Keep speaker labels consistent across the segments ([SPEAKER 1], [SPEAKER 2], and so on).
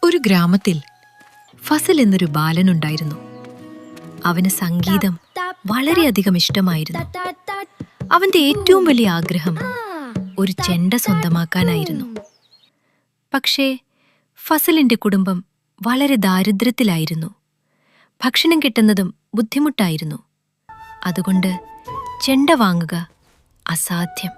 [SPEAKER 1] ഒരു ഗ്രാമത്തിൽ ഫസൽ എന്നൊരു ബാലനുണ്ടായിരുന്നു. അവന് സംഗീതം വളരെയധികം ഇഷ്ടമായിരുന്നു. അവന്റെ ഏറ്റവും വലിയ ആഗ്രഹം ഒരു ചെണ്ട സ്വന്തമാക്കാനായിരുന്നു. പക്ഷേ ഫസലിന്റെ കുടുംബം വളരെ ദാരിദ്ര്യത്തിലായിരുന്നു. ഭക്ഷണം കിട്ടുന്നതും ബുദ്ധിമുട്ടായിരുന്നു. അതുകൊണ്ട് ചെണ്ട വാങ്ങുക അസാധ്യം.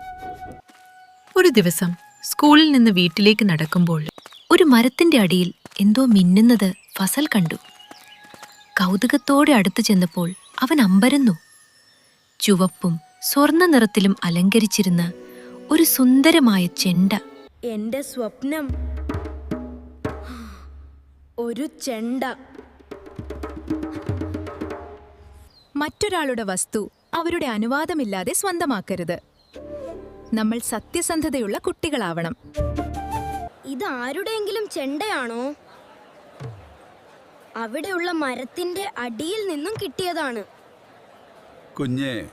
[SPEAKER 1] ഒരു ദിവസം സ്കൂളിൽ നിന്ന് വീട്ടിലേക്ക് നടക്കുമ്പോൾ ഒരു മരത്തിന്റെ അടിയിൽ എന്തോ മിന്നുന്നത് ഫസൽ കണ്ടു. കൗതുകത്തോടെ അടുത്തു ചെന്നപ്പോൾ അവൻ അമ്പരന്നു. ചുവപ്പും സ്വർണ്ണ നിറത്തിലും അലങ്കരിച്ചിരുന്ന ഒരു സുന്ദരമായ ചെണ്ട.
[SPEAKER 2] എന്റെ സ്വപ്നം, ഒരു ചെണ്ട.
[SPEAKER 3] മറ്റൊരാളുടെ വസ്തു അവരുടെ അനുവാദമില്ലാതെ സ്വന്തമാക്കരുത്. നമ്മൾ സത്യസന്ധതയുള്ള കുട്ടികളാവണം.
[SPEAKER 2] ഇത് ആരുടെയെങ്കിലും ചെണ്ടയാണോ? അവിടെയുള്ള മരത്തിന്റെ അടിയിൽ നിന്നും കിട്ടിയതാണ്.
[SPEAKER 4] കുഞ്ഞേ,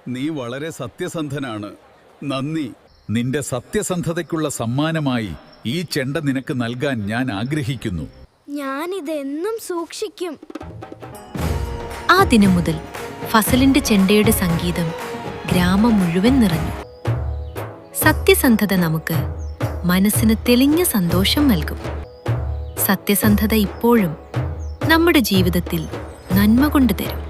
[SPEAKER 4] നീ വളരെ സത്യസന്ധനാണ്. നന്ദി. നിന്റെ സത്യസന്ധതയ്ക്കുള്ള സമ്മാനമായി ഈ ചെണ്ട നിനക്ക് നൽകാൻ ഞാൻ ആഗ്രഹിക്കുന്നു.
[SPEAKER 2] ഞാനിതെന്നും സൂക്ഷിക്കും.
[SPEAKER 1] ആ ദിനം മുതൽ ഫസലിന്റെ ചെണ്ടയുടെ സംഗീതം ഗ്രാമം മുഴുവൻ നിറഞ്ഞു. സത്യസന്ധത നമുക്ക് മനസ്സിന് തെളിഞ്ഞ സന്തോഷം നൽകും. സത്യസന്ധത ഇപ്പോഴും നമ്മുടെ ജീവിതത്തിൽ നന്മ കൊണ്ടുതരും.